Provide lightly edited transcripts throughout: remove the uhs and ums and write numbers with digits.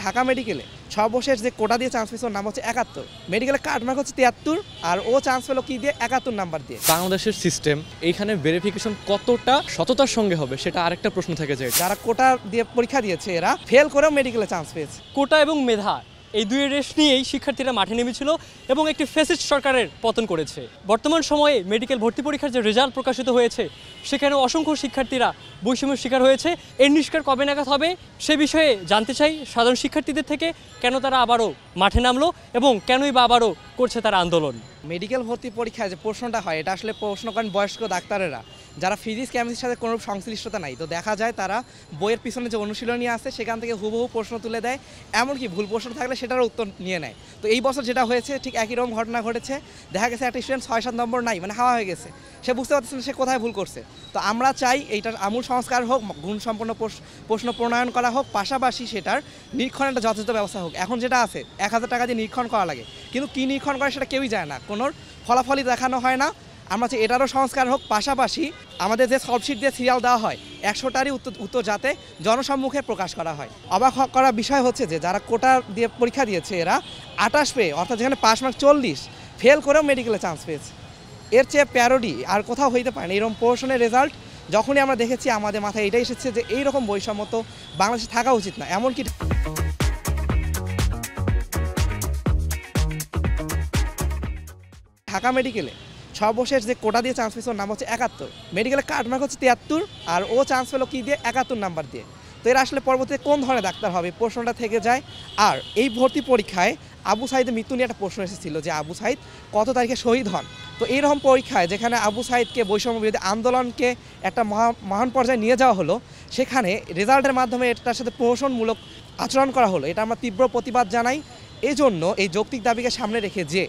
ঢাকা মেডিকেলে সর্বশেষ যে কোটা দিয়ে চান্স পেয়েছে ওর নাম হচ্ছে ৭১, মেডিকেলে কার্ড মার্ক হচ্ছে ৭৩, আর ও চান্স পেলো কি দিয়ে ৭১ নাম্বার দিয়ে। বাংলাদেশের সিস্টেম এইখানে ভেরিফিকেশন কতটা সততার সঙ্গে হবে সেটা আরেকটা প্রশ্ন থেকে যায়। যারা কোটা দিয়ে পরীক্ষা দিয়েছে এরা ফেল করেও মেডিকেলে চান্স পেয়েছে। কোটা এবং মেধা এই দুই রেশ নিয়েই শিক্ষার্থীরা মাঠে নেমেছিল এবং একটি ফ্যাসিস্ট সরকারের পতন করেছে। বর্তমান সময়ে মেডিকেল ভর্তি পরীক্ষার যে রেজাল্ট প্রকাশিত হয়েছে সেখানে অসংখ্য শিক্ষার্থীরা বৈষম্যের শিকার হয়েছে। এর নিষ্কার কবে নাগাদ হবে সে বিষয়ে জানতে চাই সাধারণ শিক্ষার্থীদের থেকে, কেন তারা আবারও মাঠে নামলো এবং কেনই বা আবারও করছে তারা আন্দোলন। মেডিকেল ভর্তি পরীক্ষায় যে প্রশ্নটা হয় এটা আসলে প্রশ্ন করেন বয়স্ক ডাক্তারেরা, যারা ফিজিক্স কেমিস্ট্রির সাথে কোনো সংশ্লিষ্টতা নাই। তো দেখা যায় তারা বইয়ের পিছনে যে অনুশীলনী আছে সেখান থেকে হুবহু প্রশ্ন তুলে দেয়, এমনকি ভুল প্রশ্ন থাকলে সেটারও উত্তর নিয়ে নেয়। তো এই বছর যেটা হয়েছে ঠিক একই রকম ঘটনা ঘটেছে। দেখা গেছে একটা স্টুডেন্ট ৬-৭ নম্বর নাই, মানে হাওয়া হয়ে গেছে, সে বুঝতে পারছে না সে কোথায় ভুল করছে। তো আমরা চাই এইটার আমূল সংস্কার হোক, গুণসম্পন্ন প্রশ্ন প্রণয়ন করা হোক, পাশাপাশি সেটার নিরীক্ষণের একটা যথাযথ ব্যবস্থা হোক। এখন যেটা আছে ১,০০০ টাকা দিয়ে নিরীক্ষণ করা লাগে, কিন্তু কী নিরীক্ষণ করে সেটা কেউই যায় না, কোনো ফলাফলই দেখানো হয় না। আমরা চাই এটারও সংস্কার হোক। পাশাপাশি আমাদের যে সলভশিট দিয়ে সিরিয়াল দেওয়া হয় ১০০টারই উত্তর যাতে জনসম্মুখে প্রকাশ করা হয়। অবাক করার বিষয় হচ্ছে যে যারা কোটা দিয়ে পরীক্ষা দিয়েছে এরা ২৮ পেয়ে, অর্থাৎ যেখানে পাস মার্ক ৪০, ফেল করেও মেডিকেলে চান্স পেয়েছে। এর চেয়ে প্যারোডি আর কোথাও হইতে পারে না। এরকম প্রহসনের রেজাল্ট যখনই আমরা দেখেছি আমাদের মাথায় এটাই এসেছে যে এইরকম বৈষম্য তো বাংলাদেশে থাকা উচিত না। এমনকি ঢাকা মেডিকেলে সর্বশেষ যে কোটা দিয়ে চান্স পেয়েছে ওর নাম হচ্ছে ৭১, মেডিকেলে কার্ড মার্ক হচ্ছে ৭৩, আর ও চান্স পেলো কি দিয়ে ৭১ নাম্বার দিয়ে। তো এরা আসলে পরবর্তীতে কোন ধরনের ডাক্তার হবে প্রশ্নটা থেকে যায়। আর এই ভর্তি পরীক্ষায় আবু সাইদের মৃত্যু নিয়ে একটা প্রশ্ন এসেছিল যে আবু সাইদ কত তারিখে শহীদ হন। তো এইরকম পরীক্ষায় যেখানে আবু সাইদকে বৈষম্য বিরোধী আন্দোলনকে একটা মহান পর্যায়ে নিয়ে যাওয়া হলো, সেখানে রেজাল্টের মাধ্যমে এটার সাথে প্রহসনমূলক আচরণ করা হলো, এটা আমরা তীব্র প্রতিবাদ জানাই। এজন্য এই যৌক্তিক দাবিকে সামনে রেখে যে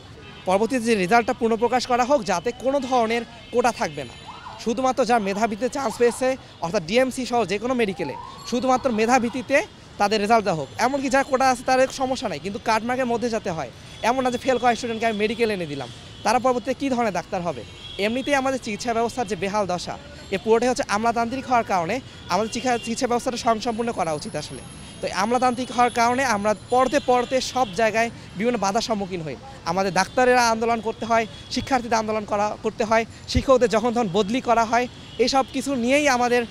পরবর্তীতে যে রেজাল্টটা পুনঃপ্রকাশ করা হোক, যাতে কোনো ধরনের কোটা থাকবে না, শুধুমাত্র যার মেধাভিত্তিতে চান্স পেয়েছে অর্থাৎ ডিএমসি সহ যে কোনো মেডিকেলে শুধুমাত্র মেধাভিত্তিতে তাদের রেজাল্ট দেওয়া হোক। এমনকি যারা কোটা আছে তাদের সমস্যা নাই, কিন্তু কার্ড মার্কের মধ্যে যাতে হয়, এমন না যে ফেল করা স্টুডেন্টকে আমি মেডিকেল এনে দিলাম, তারা পরবর্তীতে কী ধরনের ডাক্তার হবে। এমনিতেই আমাদের চিকিৎসা ব্যবস্থার যে বেহাল দশা, এ পুরোটাই হচ্ছে আমলাতান্ত্রিক হওয়ার কারণে। আমাদের চিকিৎসা ব্যবস্থাটা স্বয়ংসম্পূর্ণ করা উচিত আসলে। তো আমলাতান্ত্রিক হওয়ার কারণে আমরা পড়তে সব জায়গায় বিভিন্ন বাধার সম্মুখীন হই। আমাদের ডাক্তারেরা আন্দোলন করতে হয়, শিক্ষার্থীদের আন্দোলন করতে হয়, শিক্ষকদের যখন তখন বদলি করা হয়, এইসব কিছু নিয়েই আমাদের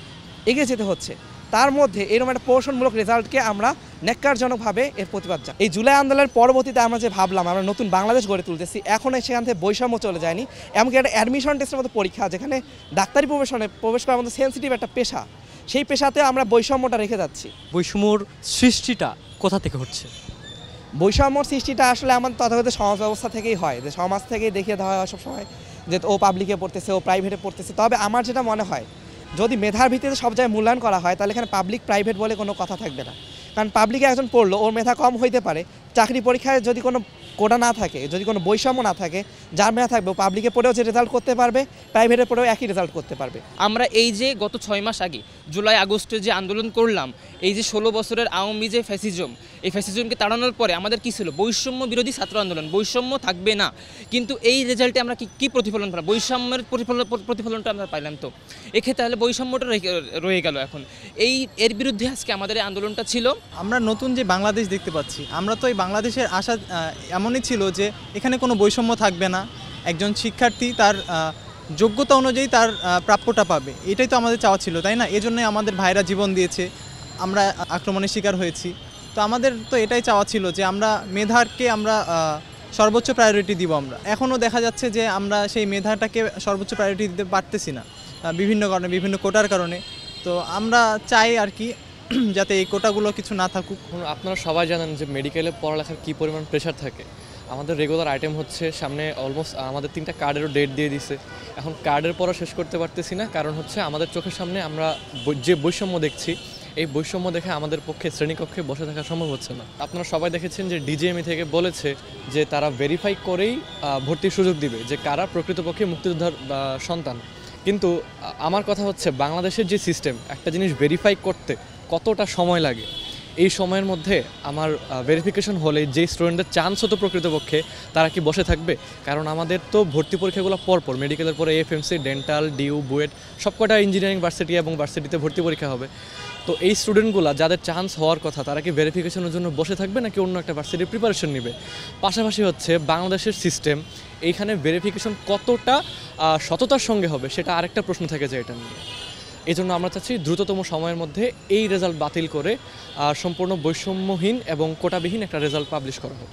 এগিয়ে যেতে হচ্ছে। তার মধ্যে এরকম একটা প্রহসনমূলক রেজাল্টকে আমরা ন্যাক্কারজনকভাবে এর প্রতিবাদ জানাই। এই জুলাই আন্দোলনের পরবর্তীতে আমরা যে ভাবলাম আমরা নতুন বাংলাদেশ গড়ে তুলতেছি, এখন সেখান থেকে বৈষম্য চলে যায়নি। এমনকি একটা অ্যাডমিশন টেস্টের মতো পরীক্ষা, যেখানে ডাক্তারি প্রবেশ করার মতো সেন্সিটিভ একটা পেশা, সেই পেশাতে আমরা বৈষম্যটা রেখে যাচ্ছি। বৈষম্যর সৃষ্টিটা কোথা থেকে হচ্ছে? বৈষম্যর সৃষ্টিটা আসলে আমাদের তথাকথিত সমাজ ব্যবস্থা থেকেই হয়, যে সমাজ থেকেই দেখিয়ে দেওয়া হয় সবসময় যে ও পাবলিকে পড়তেছে, ও প্রাইভেটে পড়তেছে। তবে আমার যেটা মনে হয়, যদি মেধার ভিত্তিতে সব জায়গায় মূল্যায়ন করা হয় তাহলে এখানে পাবলিক প্রাইভেট বলে কোনো কথা থাকবে না। কারণ পাবলিকে একজন পড়লো, ওর মেধা কম হইতে পারে, চাকরি পরীক্ষায় যদি কোনো কোটা না থাকে, যদি কোনো বৈষম্য না থাকে, যার মেধা থাকবে ও পাবলিকে পড়েও যে রেজাল্ট করতে পারবে, প্রাইভেটে পড়েও একই রেজাল্ট করতে পারবে। আমরা এই যে গত 6 মাস আগে জুলাই আগস্টে যে আন্দোলন করলাম, এই যে 16 বছরের আওয়ামী যে ফ্যাসিজম, এই ফ্যাসিজমকে তাড়ানোর পরে আমাদের কী ছিল? বৈষম্য বিরোধী ছাত্র আন্দোলন। বৈষম্য থাকবে না, কিন্তু এই রেজাল্টে আমরা কি প্রতিফলন পেলাম? বৈষম্যের প্রতিফলনটা আমরা পাইলাম। তো এক্ষেত্রে তাহলে বৈষম্যটা রয়ে গেল। এখন এর বিরুদ্ধে আজকে আমাদের এই আন্দোলনটা ছিল। আমরা নতুন যে বাংলাদেশ দেখতে পাচ্ছি, আমরা তো এই বাংলাদেশের আশা এমনই ছিল যে এখানে কোনো বৈষম্য থাকবে না, একজন শিক্ষার্থী তার যোগ্যতা অনুযায়ী তার প্রাপ্যটা পাবে, এটাই তো আমাদের চাওয়া ছিল, তাই না? এজন্যই আমাদের ভাইরা জীবন দিয়েছে, আমরা আক্রমণের শিকার হয়েছি। তো আমাদের তো এটাই চাওয়া ছিল যে আমরা মেধাকে আমরা সর্বোচ্চ প্রায়োরিটি দিব। আমরা এখনও দেখা যাচ্ছে যে আমরা সেই মেধাটাকে সর্বোচ্চ প্রায়োরিটি দিতে পারতেছি না বিভিন্ন কারণে, বিভিন্ন কোটার কারণে। তো আমরা চাই আর কি যাতে এই কোটাগুলো কিছু না থাকুক। আপনারা সবাই জানেন যে মেডিকেলে পড়ালেখার কী পরিমাণ প্রেশার থাকে। আমাদের রেগুলার আইটেম হচ্ছে সামনে অলমোস্ট আমাদের 3টা কার্ডেরও ডেট দিয়ে দিছে। এখন কার্ডের পড়া শেষ করতে পারতেছি না, কারণ হচ্ছে আমাদের চোখের সামনে আমরা যে বৈষম্য দেখছি, এই বৈষম্য দেখে আমাদের পক্ষে শ্রেণীকক্ষে বসে থাকা সম্ভব হচ্ছে না। আপনারা সবাই দেখেছেন যে ডিজিএমই থেকে বলেছে যে তারা ভেরিফাই করেই ভর্তির সুযোগ দিবে যে কারা প্রকৃতপক্ষে মুক্তিযোদ্ধার সন্তান। কিন্তু আমার কথা হচ্ছে বাংলাদেশের যে সিস্টেম, একটা জিনিস ভেরিফাই করতে কতটা সময় লাগে, এই সময়ের মধ্যে আমার ভেরিফিকেশন হলে যে স্টুডেন্টদের চান্স হতো প্রকৃতপক্ষে, তারা কি বসে থাকবে? কারণ আমাদের তো ভর্তি পরীক্ষাগুলো পরপর, মেডিকেলের পরে এফএমসি, ডেন্টাল, ডিউ, বুয়েট, সবকটা ইঞ্জিনিয়ারিং ভার্সিটি এবং ভার্সিটিতে ভর্তি পরীক্ষা হবে। তো এই স্টুডেন্টগুলো যাদের চান্স হওয়ার কথা তারা কি ভেরিফিকেশনের জন্য বসে থাকবে নাকি অন্য একটা ভার্সিটির প্রিপারেশন নেবে? পাশাপাশি হচ্ছে বাংলাদেশের সিস্টেম এইখানে ভেরিফিকেশন কতটা সততার সঙ্গে হবে সেটা আরেকটা প্রশ্ন থেকে যায় এটা নিয়ে। এই জন্য আমরা চাচ্ছি দ্রুততম সময়ের মধ্যে এই রেজাল্ট বাতিল করে সম্পূর্ণ বৈষম্যহীন এবং কোটাবিহীন একটা রেজাল্ট পাবলিশ করা হোক।